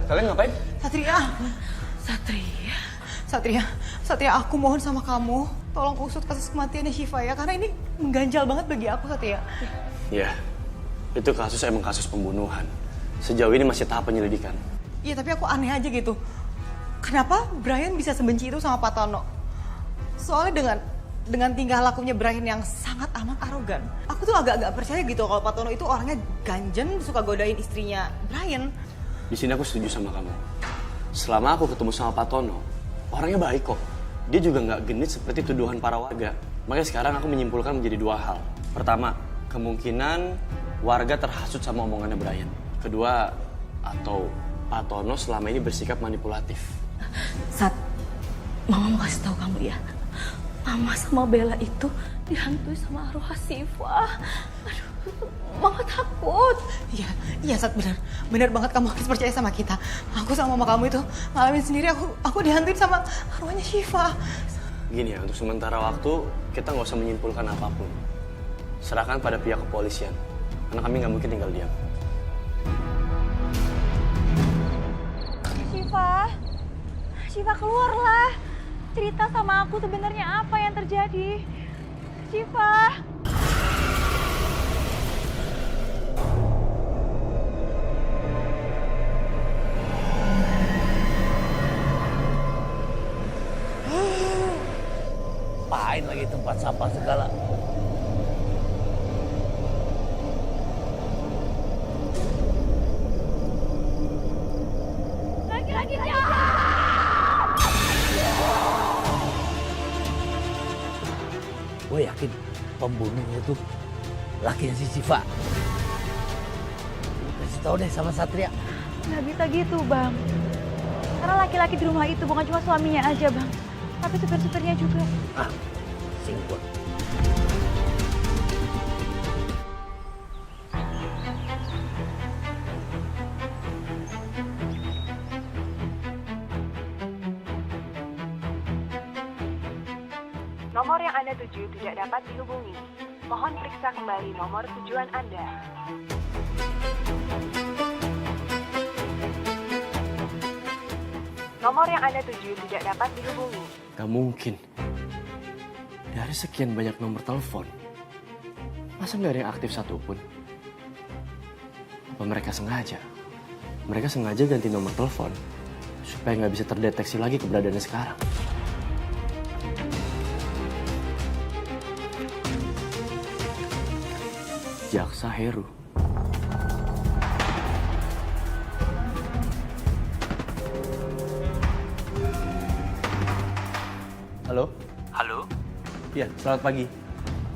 kalian ngapain? Satria, aku mohon sama kamu, tolong usut kasus kematiannya Syifa ya, karena ini mengganjal banget bagi aku, Satria. Ya, itu kasus emang kasus pembunuhan. Sejauh ini masih tahap penyelidikan. Iya, tapi aku aneh aja gitu. Kenapa Brian bisa sebenci itu sama Pak Tono? Soalnya dengan tingkah lakunya Brian yang sangat amat arogan, aku tuh agak-agak percaya gitu kalau Pak Tono itu orangnya ganjen, suka godain istrinya Brian. Di sini aku setuju sama kamu. Selama aku ketemu sama Pak Tono, orangnya baik kok. Dia juga nggak genit seperti tuduhan para warga. Makanya sekarang aku menyimpulkan menjadi dua hal. Pertama, kemungkinan warga terhasut sama omongannya Brian. Kedua, atau Pak Tono selama ini bersikap manipulatif. Sat, Mama mau kasih tahu kamu ya. Mama sama Bella itu dihantui sama arwah Syifa. Aduh, Mama takut. Iya Sat, benar banget, kamu harus percaya sama kita. Aku sama mama kamu itu ngalamin sendiri, aku dihantuin sama arwahnya Syifa. Gini ya, untuk sementara waktu kita nggak usah menyimpulkan apapun. Serahkan pada pihak kepolisian, karena kami nggak mungkin tinggal diam. Syifa keluarlah. Cerita sama aku sebenarnya apa yang terjadi. Syifa. Apain lagi tempat sampah segala. Lagi-lagi. Gue yakin pembunuhnya itu lakinya si Syifa. Kasih tau deh sama Satria. Nggak bisa gitu, Bang. Karena laki-laki di rumah itu bukan cuma suaminya aja, Bang. Tapi supir-supirnya juga. Ah, singkut. Nomor yang Anda tuju tidak dapat dihubungi. Mohon periksa kembali nomor tujuan Anda. Nomor yang Anda tuju tidak dapat dihubungi. Gak mungkin. Dari sekian banyak nomor telepon, masa nggak ada yang aktif satupun? Apa mereka sengaja? Mereka sengaja ganti nomor telepon supaya nggak bisa terdeteksi lagi keberadaannya sekarang. Jaksa Heru. Halo? Halo? Iya, selamat pagi.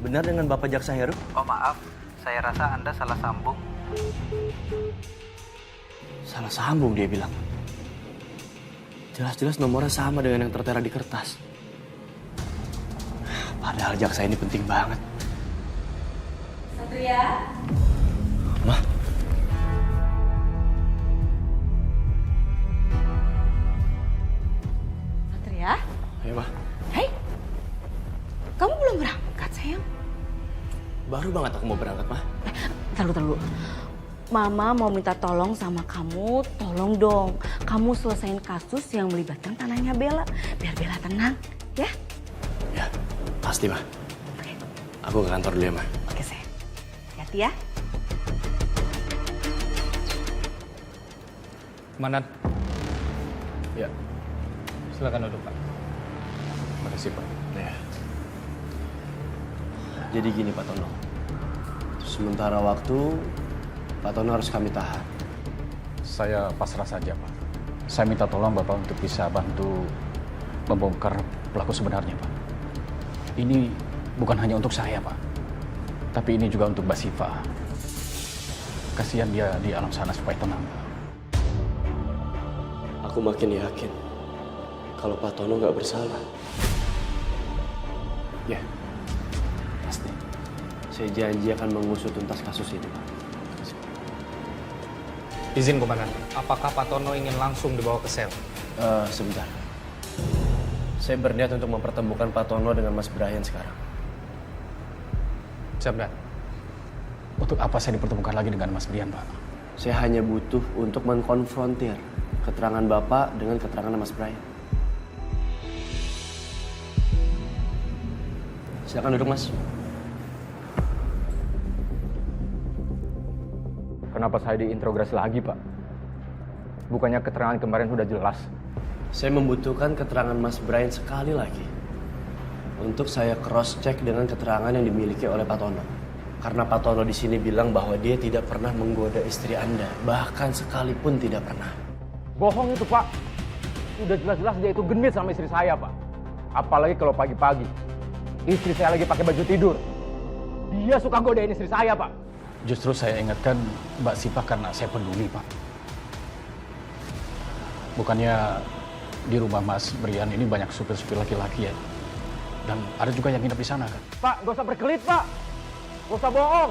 Benar dengan Bapak Jaksa Heru? Oh maaf, saya rasa Anda salah sambung. Salah sambung dia bilang. Jelas-jelas nomornya sama dengan yang tertera di kertas. Padahal jaksa ini penting banget. Satria. Mah. Satria? Ayo, Mah. Hei, kamu belum berangkat, sayang? Baru banget aku mau berangkat, Mah. Taruh dulu. Mama mau minta tolong sama kamu, tolong dong. Kamu selesain kasus yang melibatkan tanahnya Bella, biar Bella tenang, ya? Ya, pasti, Mah. Oke. Aku ke kantor dulu ya, Mah. Oke, sayang. Hati-hati ya. Manan, Ya, silakan duduk Pak. makasih, Pak. Ya. Jadi gini, Pak Tono. Sementara waktu, Pak Tono harus kami tahan. Saya pasrah saja Pak. Saya minta tolong Bapak untuk bisa bantu membongkar pelaku sebenarnya Pak. Ini bukan hanya untuk saya Pak, tapi ini juga untuk Mbak Syifa. Kasihan dia di alam sana supaya tenang Pak. Aku makin yakin kalau Pak Tono nggak bersalah. Ya, pasti. Saya janji akan mengusut tuntas kasus ini, Pak. Izin Komandan, apakah Pak Tono ingin langsung dibawa ke sel? Sebentar. Saya berniat untuk mempertemukan Pak Tono dengan Mas Brian sekarang. Jabran, untuk apa saya dipertemukan lagi dengan Mas Brian Pak? Saya hanya butuh untuk mengkonfrontir keterangan Bapak dengan keterangan Mas Brian. Silakan duduk, Mas. Kenapa saya diinterogasi lagi, Pak? Bukannya keterangan kemarin sudah jelas? Saya membutuhkan keterangan Mas Brian sekali lagi untuk saya cross check dengan keterangan yang dimiliki oleh Pak Tono. Karena Pak Tono di sini bilang bahwa dia tidak pernah menggoda istri Anda, bahkan sekalipun tidak pernah. Bohong itu, Pak. Udah jelas-jelas dia itu genit sama istri saya, Pak. Apalagi kalau pagi-pagi istri saya lagi pakai baju tidur. Dia suka godain istri saya, Pak. Justru saya ingatkan Mbak Sipa karena saya peduli, Pak. Bukannya di rumah Mas Brian ini banyak supir-supir laki-laki ya? Dan ada juga yang nginep di sana, kan? Pak, gak usah berkelit, Pak. Gak usah bohong.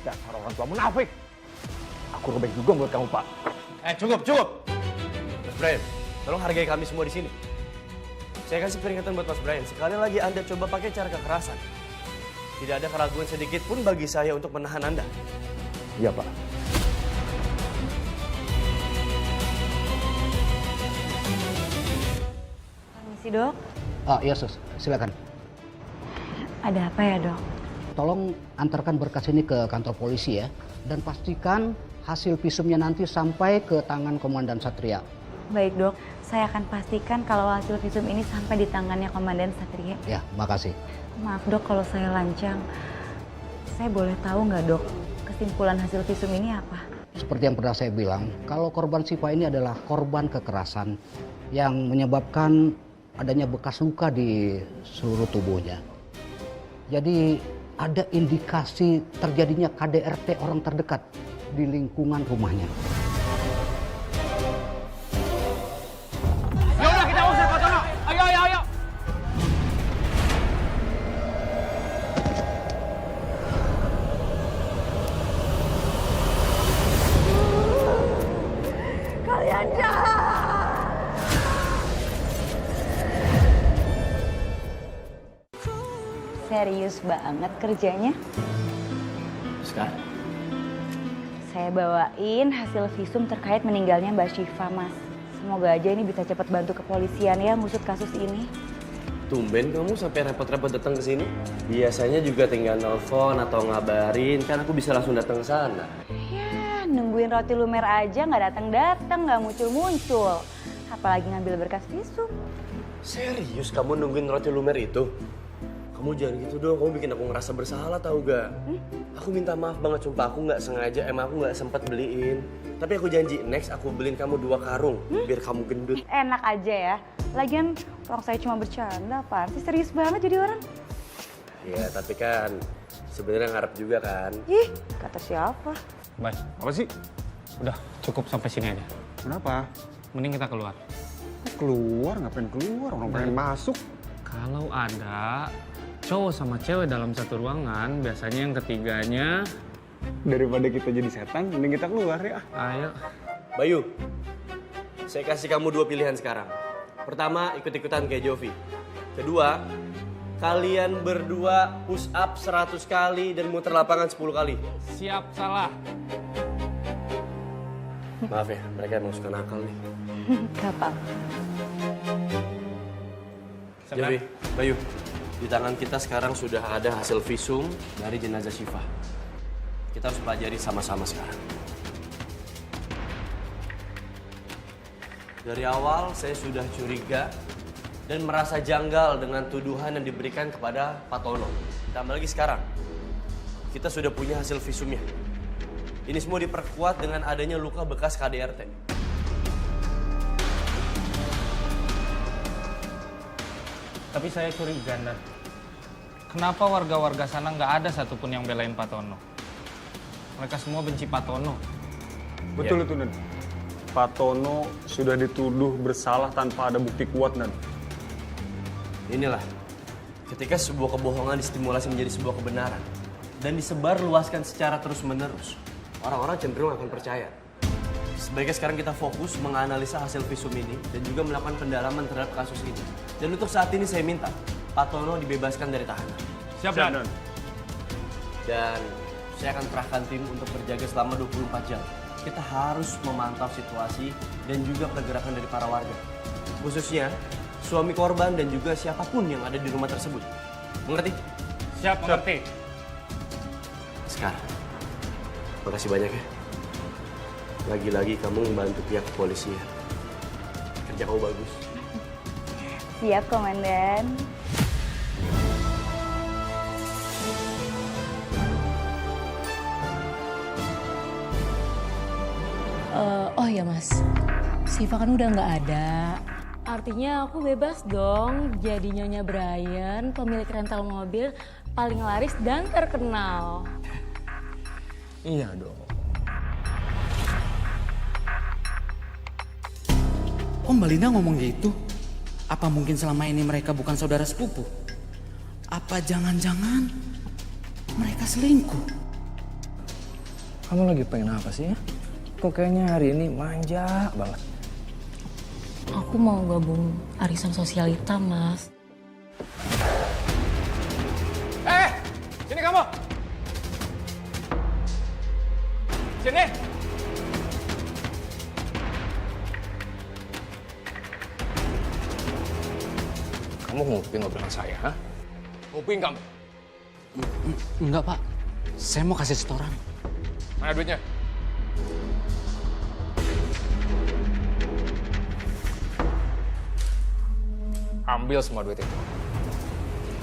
Dasar orang tua munafik. Aku robek juga buat kamu, Pak. Cukup. Mas Brian, tolong hargai kami semua di sini. Saya kasih peringatan buat Mas Brian. Sekali lagi Anda coba pakai cara kekerasan. Tidak ada keraguan sedikit pun bagi saya untuk menahan Anda. Iya, Pak. Permisi dok, Iya sus, silakan. ada apa ya dok? Tolong antarkan berkas ini ke kantor polisi ya. Dan pastikan hasil visumnya nanti sampai ke tangan Komandan Satria. Baik dok, saya akan pastikan kalau hasil visum ini sampai di tangannya Komandan Satria. Ya, makasih. Maaf dok kalau saya lancang. Saya boleh tahu nggak dok, kesimpulan hasil visum ini apa? Seperti yang pernah saya bilang, kalau korban Sipa ini adalah korban kekerasan yang menyebabkan adanya bekas luka di seluruh tubuhnya. Jadi ada indikasi terjadinya KDRT orang terdekat di lingkungan rumahnya. Yaudah, kita usir Pak Tono. Ayo. Kalian jahat. Serius banget kerjanya. Sekarang? Saya bawain hasil visum terkait meninggalnya Mbak Syifa, Mas. Semoga aja ini bisa cepat bantu kepolisian ya ngusut kasus ini. Tumben kamu sampai repot-repot datang ke sini. Biasanya juga tinggal nelfon atau ngabarin, kan aku bisa langsung datang ke sana. Ya, nungguin roti lumer aja nggak datang-datang, nggak muncul-muncul. Apalagi ngambil berkas visum. Serius kamu nungguin roti lumer itu? Kamu jangan gitu dong, kamu bikin aku ngerasa bersalah tau gak? Aku minta maaf banget, sumpah aku nggak sengaja, emang aku nggak sempat beliin. Tapi aku janji, next aku beliin kamu 2 karung, biar kamu gendut. Enak aja ya. Lagian orang saya cuma bercanda, apaan sih serius banget jadi orang? Ya tapi kan sebenarnya ngarep juga kan. Ih, kata siapa? Baik, apa sih? Udah, cukup sampai sini aja. Kenapa? Mending kita keluar. Keluar? Ngapain keluar? Orang pengen masuk. Kalau ada cowok sama cewek dalam satu ruangan, biasanya yang ketiganya... Daripada kita jadi setan, mending kita keluar ya. Ayo. Bayu, saya kasih kamu 2 pilihan sekarang. Pertama, ikut-ikutan kayak Jovi. Kedua, kalian berdua push up 100 kali dan muter lapangan 10 kali. Siap, salah. Maaf ya, mereka emang suka nakal nih. Gak apa. Jovi, Bayu, di tangan kita sekarang sudah ada hasil visum dari jenazah Syifa. Kita harus pelajari sama-sama sekarang. Dari awal saya sudah curiga dan merasa janggal dengan tuduhan yang diberikan kepada Pak Tono. Ditambah lagi sekarang, kita sudah punya hasil visumnya. Ini semua diperkuat dengan adanya luka bekas KDRT. Tapi saya curiga, Nat. Kenapa warga-warga sana nggak ada satupun yang belain Pak Tono? Mereka semua benci Pak Tono. Betul itu, Nan. Pak Tono sudah dituduh bersalah tanpa ada bukti kuat, Nan. Inilah, ketika sebuah kebohongan distimulasi menjadi sebuah kebenaran dan disebar luaskan secara terus-menerus, orang-orang cenderung akan percaya. Sebaiknya sekarang kita fokus menganalisa hasil visum ini dan juga melakukan pendalaman terhadap kasus ini. Dan untuk saat ini saya minta Pak Tono dibebaskan dari tahanan. Siap, Dan. Dan saya akan kerahkan tim untuk berjaga selama 24 jam. kita harus memantau situasi dan juga pergerakan dari para warga. Khususnya suami korban dan juga siapapun yang ada di rumah tersebut. Mengerti? Siap, mengerti. Sekarang, makasih banyak ya. Lagi-lagi kamu membantu pihak kepolisian. Kerja kamu bagus. Siap, Komandan. Oh ya Mas, Siva kan udah nggak ada. Artinya aku bebas dong jadi Nyonya Brian, pemilik rental mobil paling laris dan terkenal. Iya dong. Kok Mbak Lina ngomong gitu? Apa mungkin selama ini mereka bukan saudara sepupu? Apa jangan-jangan mereka selingkuh? Kamu lagi pengen apa sih ya? Kok kayaknya hari ini manja banget. Aku mau gabung arisan sosialita, Mas. Sini kamu. Sini. Kamu ngupin obrolan saya, ha? Nguping kamu. Enggak Pak, saya mau kasih setoran. Mana duitnya? Ambil semua duit itu.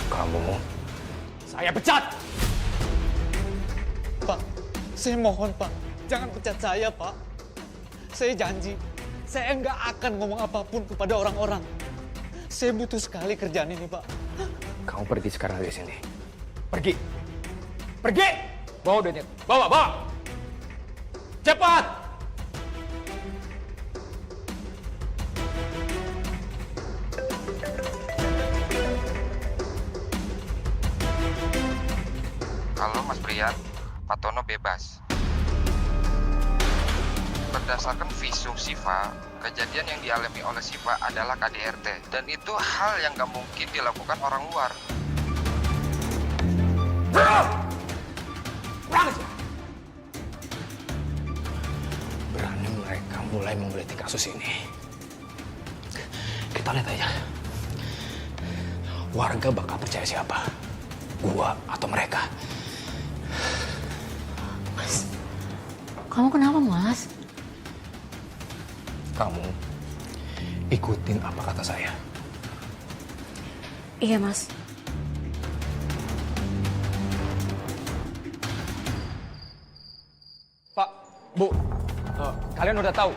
Kamu Saya pecat. Pak, saya mohon Pak, jangan pecat saya Pak. Saya janji, saya nggak akan ngomong apapun kepada orang-orang. Saya butuh sekali kerjaan ini Pak. Kamu pergi sekarang dari sini. Pergi. Pergi. Bawa duitnya. Bawa, bawa. Cepat. Halo Mas Brian, Pak Tono bebas. Berdasarkan visum Siva, kejadian yang dialami oleh Siva adalah KDRT. Dan itu hal yang gak mungkin dilakukan orang luar. Berani mereka mulai menggelitik kasus ini. Kita lihat aja. Warga bakal percaya siapa? Gua atau mereka? Mas, kamu kenapa, Mas? Kamu ikutin apa kata saya. Iya, Mas. Pak, Bu, kalian udah tahu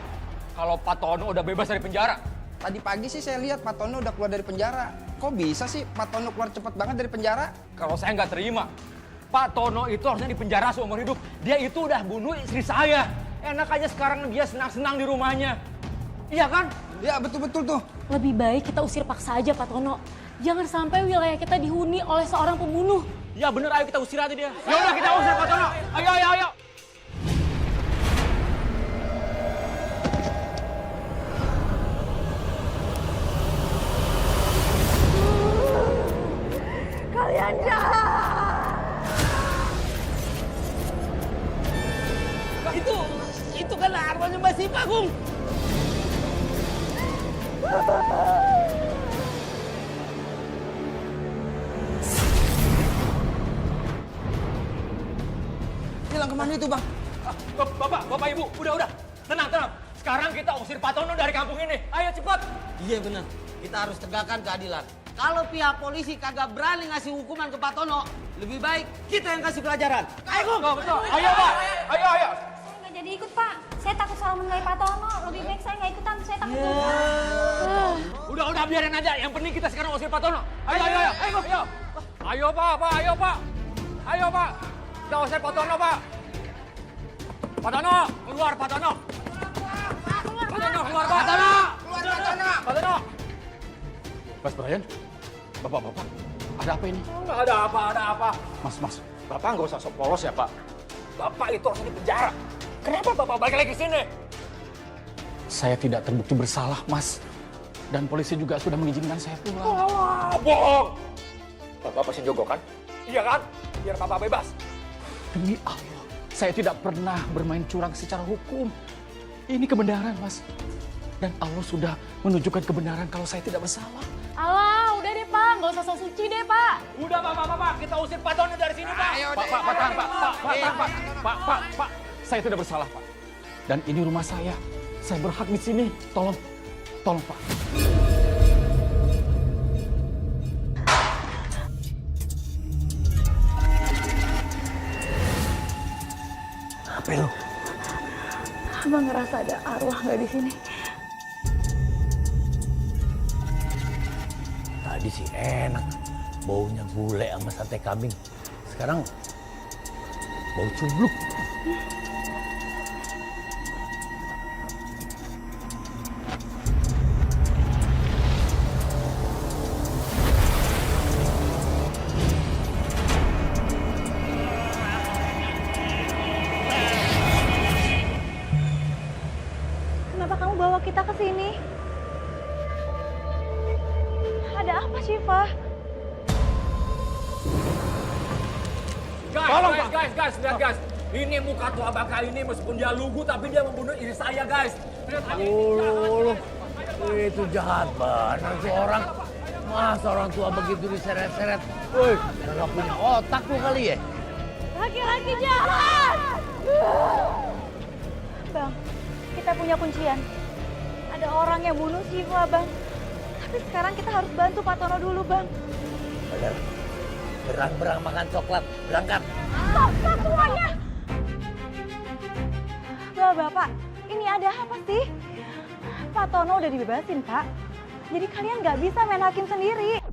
kalau Pak Tono udah bebas dari penjara? Tadi pagi sih saya lihat Pak Tono udah keluar dari penjara. Kok bisa sih Pak Tono keluar cepat banget dari penjara? Kalau saya nggak terima, Pak Tono itu harusnya di penjara seumur hidup. Dia itu udah bunuh istri saya. Enak aja sekarang dia senang-senang di rumahnya. Iya kan? Ya betul-betul tuh. Lebih baik kita usir paksa aja, Pak Tono. Jangan sampai wilayah kita dihuni oleh seorang pembunuh. Ya bener, ayo kita usir aja dia. Ya udah kita usir Pak Tono. Ayo, ayo, ayo. Kalian jahat! Itu kan arwahnya Mbak Siva, Gung. Hilang kemana itu Bang? Bapak, Ibu, udah. Tenang. Sekarang kita usir Pak Tono dari kampung ini. Ayo cepat. Iya benar, kita harus tegakkan keadilan. Kalau pihak polisi kagak berani ngasih hukuman ke Pak Tono, lebih baik kita yang kasih pelajaran. Ayo, Gung. Betul. Ayo, Pak. Ayo. Saya nggak jadi ikut, Pak. Saya takut salah menilai Pak Tono. Lebih baik saya nggak ikutan. Saya takut. Udah biarin aja. Yang penting kita sekarang usir Pak Tono. Ayo. Ayo, Pak. Ayo, Pak. Kita usir Pak Tono, Pak. Pak Tono, keluar Pak Tono. Pak Tono, keluar Pak. Pak Tono. Mas Brian, Bapak, ada apa ini? Nggak ada apa. Mas, Bapak nggak usah sok polos ya, Pak. Bapak itu harusnya di penjara. Kenapa Bapak balik lagi ke sini? Saya tidak terbukti bersalah, Mas. Dan polisi juga sudah mengizinkan saya pulang. Wah, bohong. Bapak pasti jogo kan? Iya kan? Biar Bapak bebas. Demi Allah, Saya tidak pernah bermain curang secara hukum. Ini kebenaran, Mas. Dan Allah sudah menunjukkan kebenaran kalau saya tidak bersalah. Alah, udah deh Pak, nggak usah sok suci deh Pak. Udah Pak, kita usir Pak Tono dari sini Pak. Pak, saya tidak bersalah, Pak. Dan ini rumah saya berhak di sini. Tolong Pak. Apa lo? Abang ngerasa ada arwah nggak di sini? Tadi sih enak, baunya gulai sama sate kambing. Sekarang bau cubluk. Kenapa kamu bawa kita ke sini? Ada apa, Syifa? Guys, lihat guys. Ini muka tua bangka ini meskipun dia lugu tapi dia membunuh istri saya guys. Itu jahat banget tuh orang. Masa orang tua begitu diseret-seret. Woi, nggak punya otak lu kali ya? Laki-laki jahat! Bang, kita punya kuncian. Ada orang yang bunuh Syifa, Bang. Tapi sekarang kita harus bantu Pak Tono dulu, Bang. Bener. Berang-berang makan coklat. Berangkat. Stop semuanya! Bapak, ini ada apa sih? Pak Tono udah dibebasin, Pak. Jadi kalian nggak bisa main hakim sendiri.